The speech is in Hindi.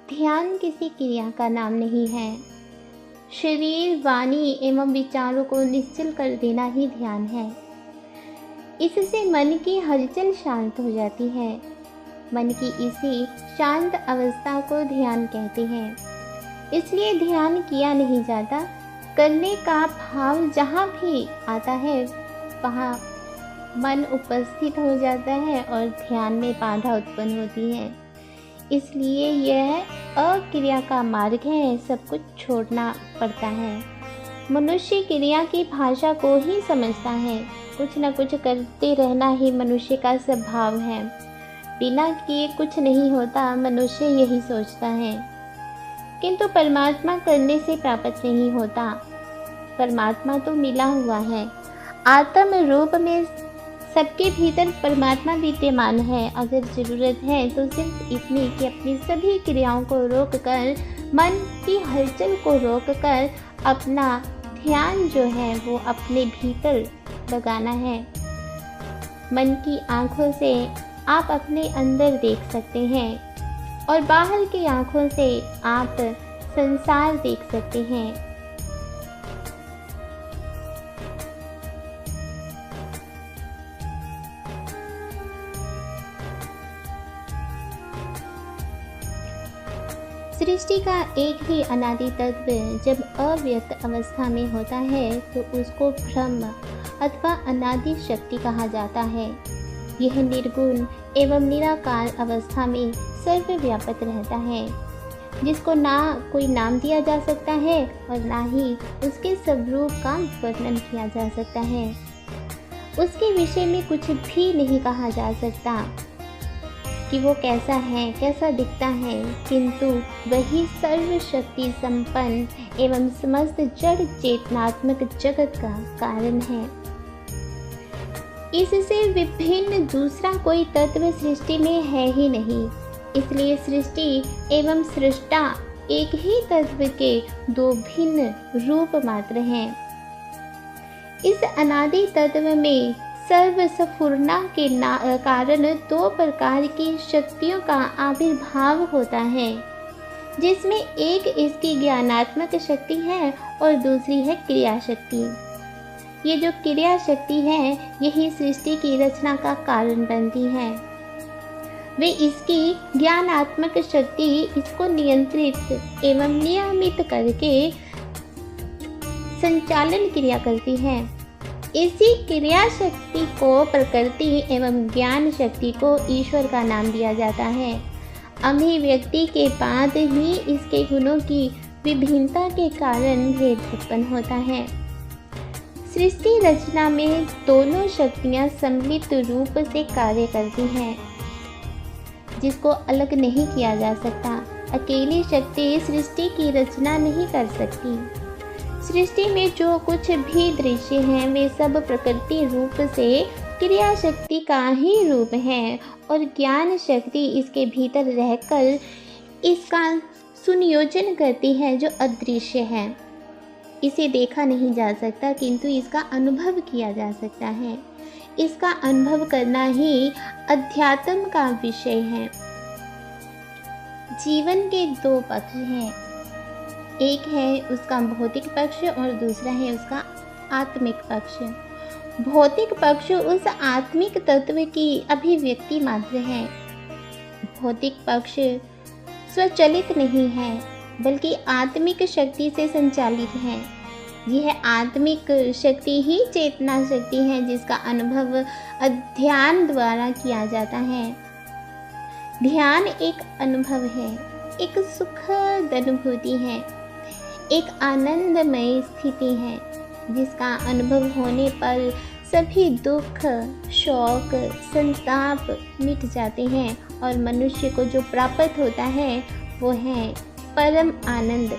ध्यान किसी क्रिया का नाम नहीं है। शरीर, वाणी एवं विचारों को निश्चल कर देना ही ध्यान है। इससे मन की हलचल शांत हो जाती है। मन की इसी शांत अवस्था को ध्यान कहते हैं। इसलिए ध्यान किया नहीं जाता, करने का भाव जहाँ भी आता है वहाँ मन उपस्थित हो जाता है और ध्यान में बाधा उत्पन्न होती है। इसलिए यह अक्रिया का मार्ग है, सब कुछ छोड़ना पड़ता है। मनुष्य क्रिया की भाषा को ही समझता है। कुछ न कुछ करते रहना ही मनुष्य का स्वभाव है। बिना किए कुछ नहीं होता, मनुष्य यही सोचता है। किंतु परमात्मा करने से प्राप्त नहीं होता। परमात्मा तो मिला हुआ है। आत्म रूप में सबके भीतर परमात्मा विद्यमान है। अगर ज़रूरत है तो सिर्फ इतनी कि अपनी सभी क्रियाओं को रोककर, मन की हलचल को रोककर अपना ध्यान जो है वो अपने भीतर लगाना है। मन की आँखों से आप अपने अंदर देख सकते हैं और बाहर की आँखों से आप संसार देख सकते हैं। सृष्टि का एक ही अनादि तत्व जब अव्यक्त अवस्था में होता है तो उसको ब्रह्म अथवा अनादि शक्ति कहा जाता है। यह निर्गुण एवं निराकार अवस्था में सर्वव्यापक रहता है, जिसको ना कोई नाम दिया जा सकता है और ना ही उसके स्वरूप का वर्णन किया जा सकता है। उसके विषय में कुछ भी नहीं कहा जा सकता कि वो कैसा है, कैसा दिखता है, किंतु वही सर्वशक्ति संपन्न एवं समस्त जड़ चेतनात्मक जगत का कारण है। इससे विभिन्न दूसरा कोई तत्व सृष्टि में है ही नहीं। इसलिए सृष्टि एवं सृष्टा एक ही तत्व के दो भिन्न रूप मात्र हैं। इस अनादि तत्व में सर्वस्फुरना के कारण दो प्रकार की शक्तियों का आविर्भाव होता है, जिसमें एक इसकी ज्ञानात्मक शक्ति है और दूसरी है क्रिया शक्ति। ये जो क्रिया शक्ति है यही सृष्टि की रचना का कारण बनती है। वे इसकी ज्ञानात्मक शक्ति इसको नियंत्रित एवं नियमित करके संचालन क्रिया करती है। इसी क्रिया शक्ति को प्रकृति एवं ज्ञान शक्ति को ईश्वर का नाम दिया जाता है। अभिव्यक्ति के बाद ही इसके गुणों की विभिन्नता के कारण भेद उत्पन्न होता है। सृष्टि रचना में दोनों शक्तियां सम्मिलित रूप से कार्य करती हैं, जिसको अलग नहीं किया जा सकता। अकेली शक्ति सृष्टि की रचना नहीं कर सकती। सृष्टि में जो कुछ भी दृश्य हैं वे सब प्रकृति रूप से क्रिया शक्ति का ही रूप है और ज्ञान शक्ति इसके भीतर रहकर इसका सुनियोजन करती है जो अदृश्य है। इसे देखा नहीं जा सकता किंतु इसका अनुभव किया जा सकता है। इसका अनुभव करना ही अध्यात्म का विषय है। जीवन के दो पक्ष हैं, एक है उसका भौतिक पक्ष और दूसरा है उसका आत्मिक पक्ष। भौतिक पक्ष उस आत्मिक तत्व की अभिव्यक्ति मात्र है। भौतिक पक्ष स्वचलित नहीं है बल्कि आत्मिक शक्ति से संचालित है। यह आत्मिक शक्ति ही चेतना शक्ति है जिसका अनुभव ध्यान द्वारा किया जाता है। ध्यान एक अनुभव है, एक सुखद अनुभूति है, एक आनंदमय स्थिति है जिसका अनुभव होने पर सभी दुख, शोक, संताप मिट जाते हैं और मनुष्य को जो प्राप्त होता है वो है परम आनंद।